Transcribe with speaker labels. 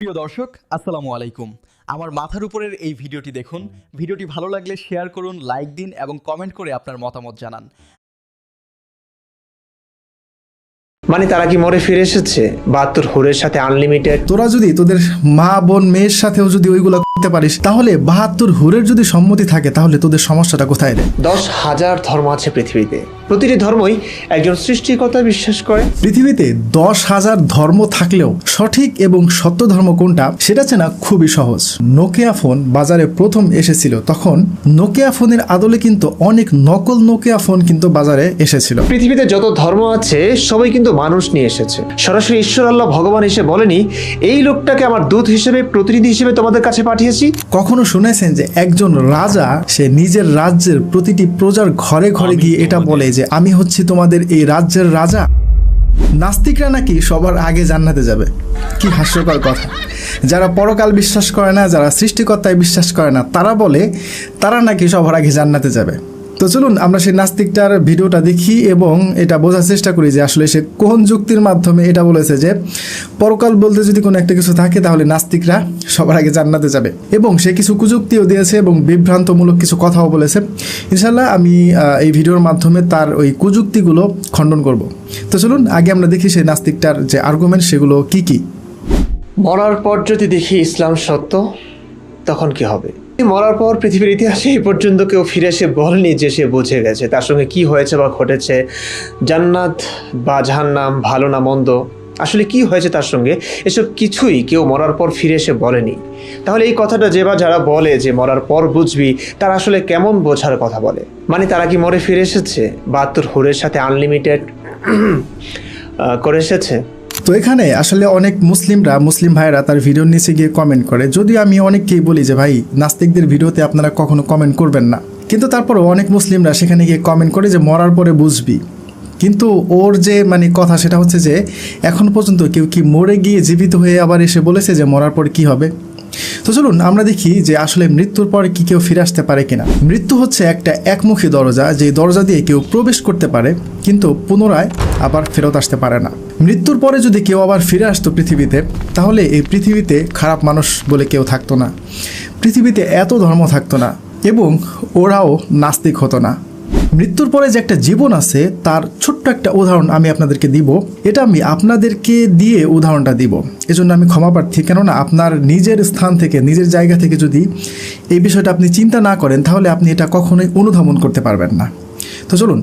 Speaker 1: প্রিয় দর্শক, আসসালামু আলাইকুম। আমার মাথার উপরের এই ভিডিওটি দেখুন। ভিডিওটি ভালো লাগলে শেয়ার করুন, লাইক দিন এবং কমেন্ট করে আপনার মতামত জানান।
Speaker 2: মানে তারা কি মরে ফিরে এসেছে 72 হুরের সাথে আনলিমিটেড?
Speaker 3: তোরা যদি তোদের মা বোন মেয়ের সাথেও যদি ওইগুলো করতে পারিস, তাহলে 72 হুরের যদি সম্মতি থাকে, তাহলে তোদের সমস্যাটা কোথায় রে?
Speaker 2: 10,000 ধর্ম আছে পৃথিবীতে। প্রতিটি ধর্মই একজন সৃষ্টিকর্তা বিশ্বাস করে।
Speaker 3: পৃথিবীতে 10,000 ধর্ম থাকলেও সঠিক এবং সত্য ধর্ম কোনটা সেটা চেনা খুবই সহজ। নোকিয়া ফোন বাজারে প্রথম এসেছিল, তখন নোকিয়া ফোনের আদলে কিন্তু অনেক নকল নোকিয়া ফোন কিন্তু বাজারে এসেছিল।
Speaker 2: পৃথিবীতে যত ধর্ম আছে সবাই কিন্তু মানুষ নিয়ে এসেছে। সরাসরি ঈশ্বর আল্লাহ ভগবান এসে বলেনি এই লোকটাকে আমার দূত হিসেবে, প্রতিনিধি হিসেবে তোমাদের কাছে পাঠিয়েছি।
Speaker 3: কখনো শুনেছেন যে একজন রাজা সে নিজের রাজ্যের প্রতিটি প্রজার ঘরে ঘরে গিয়ে এটা বলে যে আমি হচ্ছি তোমাদের এই রাজ্যের রাজা? নাস্তিকরা নাকি সবার আগে জান্নাতে যাবে। কি হাস্যকর কথা! যারা পরকাল বিশ্বাস করে না, যারা সৃষ্টিকর্তায় বিশ্বাস করে না, তারা বলে তারা নাকি সবার আগে জান্নাতে যাবে। তো চলুন আমরা সেই নাস্তিকটার ভিডিওটা দেখি এবং এটা বোঝার চেষ্টা করি যে আসলে সে কোন যুক্তির মাধ্যমে এটা বলেছে যে পরকাল বলতে যদি কোনো একটা কিছু থাকে তাহলে নাস্তিকরা সবার আগে জান্নাতে যাবে। এবং সে কিছু কুযুক্তিও দিয়েছে এবং বিভ্রান্তমূলক কিছু কথাও বলেছে। ইনশাল্লাহ আমি এই ভিডিওর মাধ্যমে তার ওই কুযুক্তিগুলো খণ্ডন করব। তো চলুন আগে আমরা দেখি সেই নাস্তিকটার যে আর্গুমেন্ট সেগুলো কি কি।
Speaker 2: মরার পর যদি দেখি ইসলাম সত্য, তখন কি হবে? মরার পর পৃথিবীর ইতিহাসে এই পর্যন্ত কেউ ফিরে এসে বলেনি যে সে বুঝে গেছে তার সঙ্গে কি হয়েছে বা ঘটেছে, জান্নাত বা জাহান্নাম, ভালো না মন্দ, আসলে কি হয়েছে তার সঙ্গে, এসব কিছুই কেউ মরার পর ফিরে এসে বলেনি। তাহলে এই কথাটা যে বা যারা বলে যে মরার পর বুঝবি, তারা আসলে কেমন বোঝার কথা বলে? মানে তারা কি মরে ফিরে এসেছে 72 হুরের সাথে আনলিমিটেড করে এসেছে?
Speaker 3: তো এখানে আসলে অনেক মুসলিম ভাইয়েরা তার ভিডিওর নিচে গিয়ে কমেন্ট করে। যদিও আমি অনেককেই বলি যে ভাই, নাস্তিকদের ভিডিওতে আপনারা কখনো কমেন্ট করবেন না, কিন্তু তারপরেও অনেক মুসলিমরা সেখানে গিয়ে কমেন্ট করে যে মরার পরে বুঝবি। কিন্তু ওর যে কথা সেটা হচ্ছে যে এখন পর্যন্ত কেউ কি মরে গিয়ে জীবিত হয়ে আবার এসে বলেছে যে মরার পরে কি হবে? তো চলুন আমরা দেখি যে আসলে মৃত্যুর পরে কি কেউ ফিরে আসতে পারে কিনা। মৃত্যু হচ্ছে একটা একমুখী দরজা, যে দরজা দিয়ে কেউ প্রবেশ করতে পারে কিন্তু পুনরায় আবার ফেরত আসতে পারে না। মৃত্যুর পরে যদি কেউ আবার ফিরে আসতো পৃথিবীতে, তাহলে এই পৃথিবীতে খারাপ মানুষ বলে কেউ থাকতো না, পৃথিবীতে এত ধর্ম থাকতো না এবং ওরাও নাস্তিক হতো না। মৃত্যুর পরে যে একটা জীবন আছে তার ছোট্ট একটা উদাহরণ আমি আপনাদেরকে দিব। এটা আমি আপনাদেরকে দিয়ে উদাহরণটা দিব, এজন্য আমি ক্ষমা প্রার্থী। কেননা আপনার নিজের স্থান থেকে, নিজের জায়গা থেকে যদি এই বিষয়টা আপনি চিন্তা না করেন, তাহলে আপনি এটা কখনোই অনুধাবন করতে পারবেন না। তো চলুন